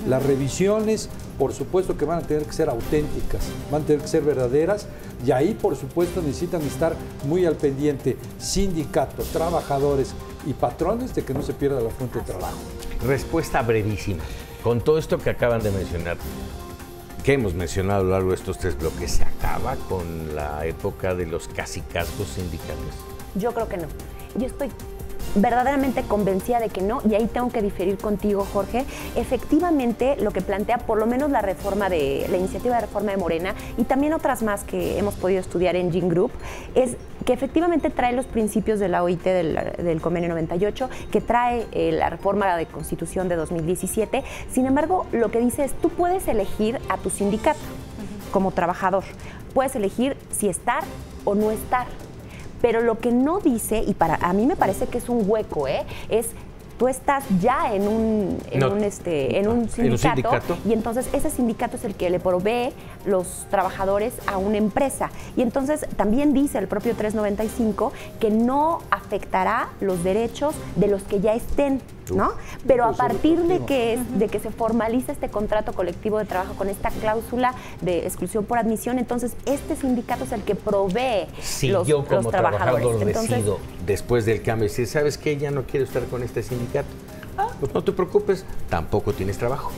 Las revisiones, por supuesto que van a tener que ser auténticas, van a tener que ser verdaderas, y ahí, por supuesto, necesitan estar muy al pendiente sindicatos, trabajadores y patrones de que no se pierda la fuente de trabajo. Respuesta brevísima. Con todo esto que acaban de mencionar, que hemos mencionado a lo largo de estos 3 bloques, ¿se acaba con la época de los cacicazgos sindicales? Yo creo que no. Yo estoy verdaderamente convencida de que no, y ahí tengo que diferir contigo, Jorge. Efectivamente, lo que plantea por lo menos la iniciativa de reforma de Morena y también otras más que hemos podido estudiar en Gin Group, es que efectivamente trae los principios de la OIT del Convenio 98, que trae la reforma de Constitución de 2017. Sin embargo, lo que dice es, tú puedes elegir a tu sindicato como trabajador, puedes elegir si estar o no estar. Pero lo que no dice, y a mí me parece que es un hueco, es tú estás ya en un sindicato, y entonces ese sindicato es el que le provee los trabajadores a una empresa. Y entonces también dice el propio 395 que no afectará los derechos de los que ya estén, ¿no? Pero a partir de que se formaliza este contrato colectivo de trabajo con esta cláusula de exclusión por admisión, entonces este sindicato es el que provee los yo como trabajadores. trabajador decido después del cambio decir, ¿sabes qué? Ya no quiero estar con este sindicato. Pues no te preocupes, tampoco tienes trabajo.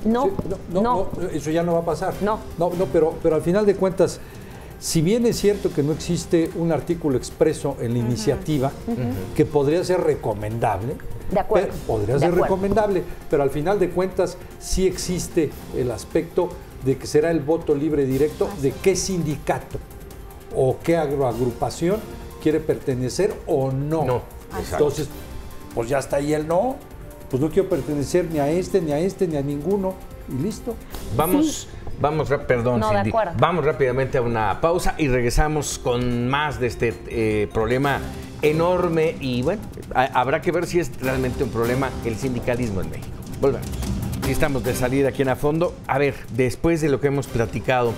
No, no, eso ya no va a pasar. No, pero al final de cuentas, si bien es cierto que no existe un artículo expreso en la iniciativa que podría ser recomendable, recomendable, pero al final de cuentas sí existe el aspecto de que será el voto libre directo de qué sindicato o qué agrupación quiere pertenecer o no. No, entonces, pues ya está ahí el no. pues no quiero pertenecer ni a este, ni a este, ni a ninguno, y listo. Perdón, No, de Cindy. acuerdo. Vamos rápidamente a una pausa y regresamos con más de este problema enorme y bueno, habrá que ver si es realmente un problema el sindicalismo en México. Volvemos. Y estamos de salida aquí en A Fondo. A ver, después de lo que hemos platicado,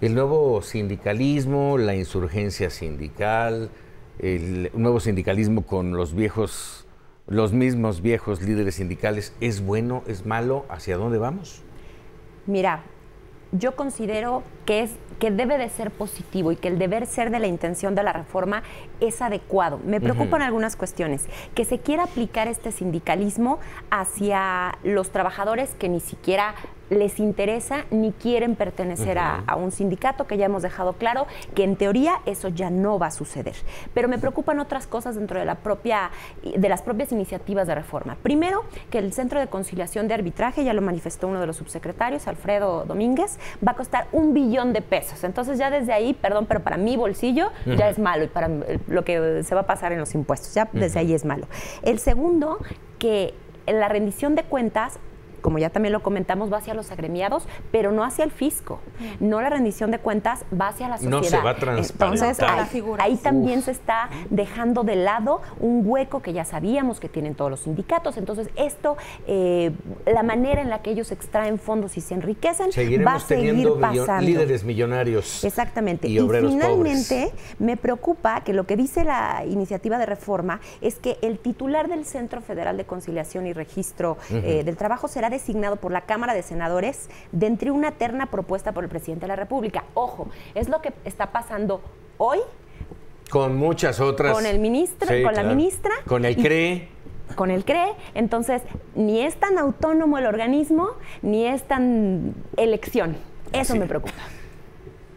el nuevo sindicalismo, la insurgencia sindical, el nuevo sindicalismo con los mismos viejos líderes sindicales, ¿es bueno, es malo? ¿Hacia dónde vamos? Mira, yo considero que debe de ser positivo y que el deber ser de la intención de la reforma es adecuado. Me preocupan algunas cuestiones. Que se quiera aplicar este sindicalismo hacia los trabajadores que ni siquiera les interesa ni quieren pertenecer a un sindicato, que ya hemos dejado claro que en teoría eso ya no va a suceder. Pero me preocupan otras cosas dentro de las propias iniciativas de reforma. Primero, que el Centro de Conciliación de Arbitraje, ya lo manifestó uno de los subsecretarios, Alfredo Domínguez, va a costar $1 billón. Entonces ya desde ahí, perdón, pero para mi bolsillo ya es malo y para lo que se va a pasar en los impuestos, ya desde ahí es malo. El segundo, que la rendición de cuentas, como ya también lo comentamos, va hacia los agremiados, pero no hacia el fisco. No, la rendición de cuentas va hacia la sociedad. No se va a transparentar. Entonces, ahí también se está dejando de lado un hueco que ya sabíamos que tienen todos los sindicatos. Entonces, esto, la manera en la que ellos extraen fondos y se enriquecen, va a seguir pasando. Líderes millonarios. Exactamente. Y obreros finalmente, pobres. me preocupa que lo que dice la iniciativa de reforma es que el titular del Centro Federal de Conciliación y Registro del Trabajo será designado por la Cámara de Senadores de entre una terna propuesta por el presidente de la República. Ojo, es lo que está pasando hoy. Con muchas otras. Con el ministro, sí, con claro. la ministra. Con el CRE. Con el CRE. Entonces, ni es tan autónomo el organismo, ni es tan elección. Eso me preocupa.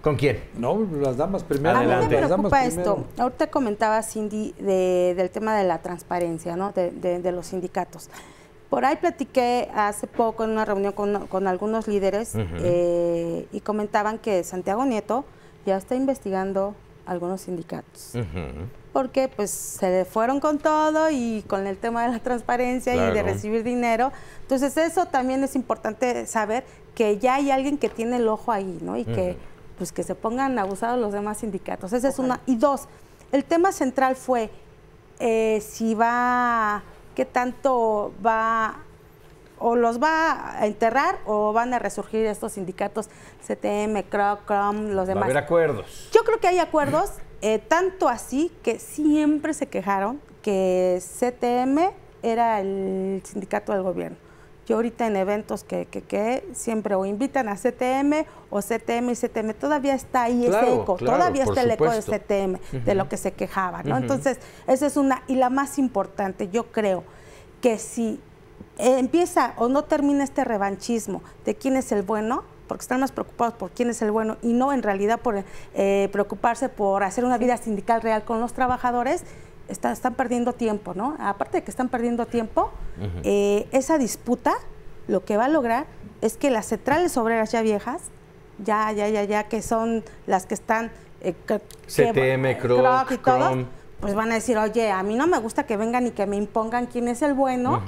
¿Con quién? No, las damas primero. Adelante. A mí me Las damas preocupa primero. esto. Ahorita comentaba Cindy del tema de la transparencia, ¿no? de los sindicatos. Por ahí platiqué hace poco en una reunión con algunos líderes y comentaban que Santiago Nieto ya está investigando algunos sindicatos. Porque pues se le fueron con todo y con el tema de la transparencia y de recibir dinero. Entonces eso también es importante saber que ya hay alguien que tiene el ojo ahí, ¿no? Y que pues que se pongan abusados los demás sindicatos. Esa es una. Y dos, el tema central fue si va... qué tanto va o los va a enterrar o van a resurgir estos sindicatos CTM, CROC, CROM, los demás. Va a haber acuerdos. Yo creo que hay acuerdos, tanto así que siempre se quejaron que CTM era el sindicato del gobierno. Yo ahorita en eventos que siempre o invitan a CTM o CTM y CTM, todavía está ahí ese eco, todavía está el eco de CTM, de lo que se quejaba, ¿no? Entonces, esa es una, y la más importante, yo creo que si empieza o no termina este revanchismo de quién es el bueno, porque están más preocupados por quién es el bueno y no en realidad por preocuparse por hacer una vida sindical real con los trabajadores, están perdiendo tiempo, ¿no? Aparte de que están perdiendo tiempo, esa disputa lo que va a lograr es que las centrales obreras ya viejas, ya que son las que están CTM, CROC y todos, pues van a decir, oye, a mí no me gusta que vengan y que me impongan quién es el bueno.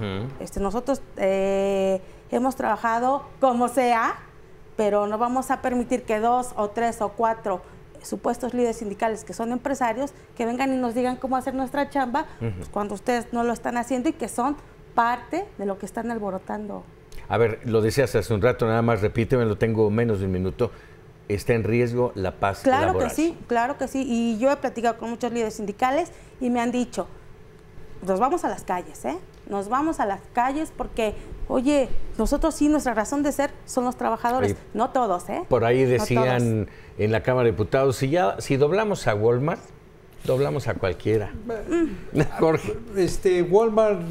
Nosotros hemos trabajado como sea, pero no vamos a permitir que 2 o 3 o 4 supuestos líderes sindicales que son empresarios, que vengan y nos digan cómo hacer nuestra chamba, pues cuando ustedes no lo están haciendo y que son parte de lo que están alborotando. A ver, lo decías hace un rato, nada más repíteme, lo tengo menos de un minuto. ¿Está en riesgo la paz laboral? Claro que sí. Y yo he platicado con muchos líderes sindicales y me han dicho, nos vamos a las calles, nos vamos a las calles porque, oye, nosotros sí, nuestra razón de ser son los trabajadores, no todos, Por ahí decían en la Cámara de Diputados, si doblamos a Walmart, doblamos a cualquiera. Jorge. Walmart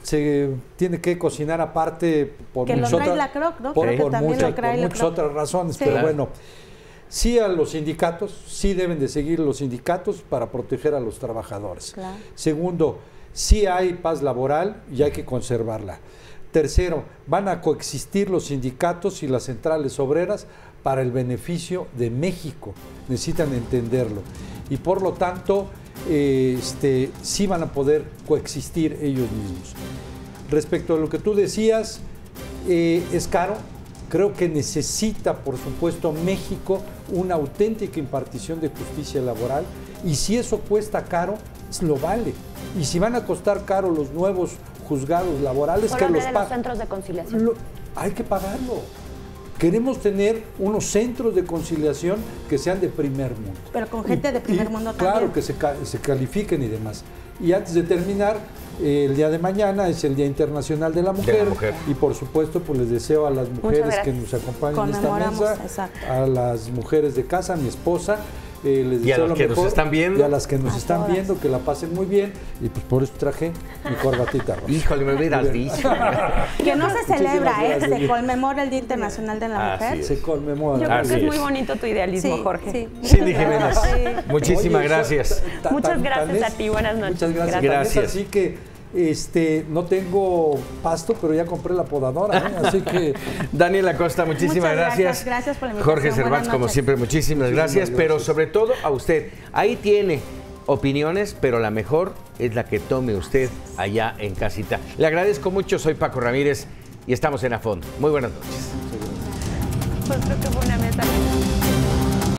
se tiene que cocinar aparte por que muchas lo trae la CROC, ¿no? por muchas razones, sí. Pero bueno, sí a los sindicatos, sí deben de seguir los sindicatos para proteger a los trabajadores. Claro. Segundo, sí hay paz laboral y hay que conservarla. Tercero, van a coexistir los sindicatos y las centrales obreras para el beneficio de México. Necesitan entenderlo. Y por lo tanto, sí van a poder coexistir ellos mismos. Respecto a lo que tú decías, es caro. Creo que necesita, por supuesto, México una auténtica impartición de justicia laboral. Y si eso cuesta caro, lo vale. Y si van a costar caro los nuevos juzgados laborales, Solo que hablé los de los centros de conciliación. hay que pagarlo. Queremos tener unos centros de conciliación que sean de primer mundo. Pero con gente de primer mundo también. Claro, que se califiquen y demás. Y antes de terminar, el día de mañana es el Día Internacional de la Mujer. Y por supuesto, pues les deseo a las mujeres que nos acompañan en esta mesa, exacto, a las mujeres de casa, a mi esposa, les y a deseo los lo que mejor, nos están viendo. y a las que nos A están todas. viendo, que la pasen muy bien. Y pues por eso traje mi corbatita roja. Híjole, me hubieras dicho. Que no se celebra, Muchísimas gracias. se conmemora el Día Internacional de la Así Mujer. es. Se conmemora. Yo creo Así que es es. muy bonito tu idealismo, Jorge. Sí. Cindy Jiménez, Sí. muchísimas Oye, gracias. Muchas gracias a ti, buenas noches. Muchas gracias. Gracias. Así que no tengo pasto, pero ya compré la podadora, ¿eh? Así que Daniela Acosta, muchísimas Muchas gracias. gracias por la invitación. Jorge Cervantes, Buenas como noches. siempre, muchísimas gracias. Pero sobre todo a usted. Ahí tiene opiniones, pero la mejor es la que tome usted allá en casita. Le agradezco mucho, soy Paco Ramírez y estamos en A Fondo. Muy buenas noches. Pues creo que fue una mesa.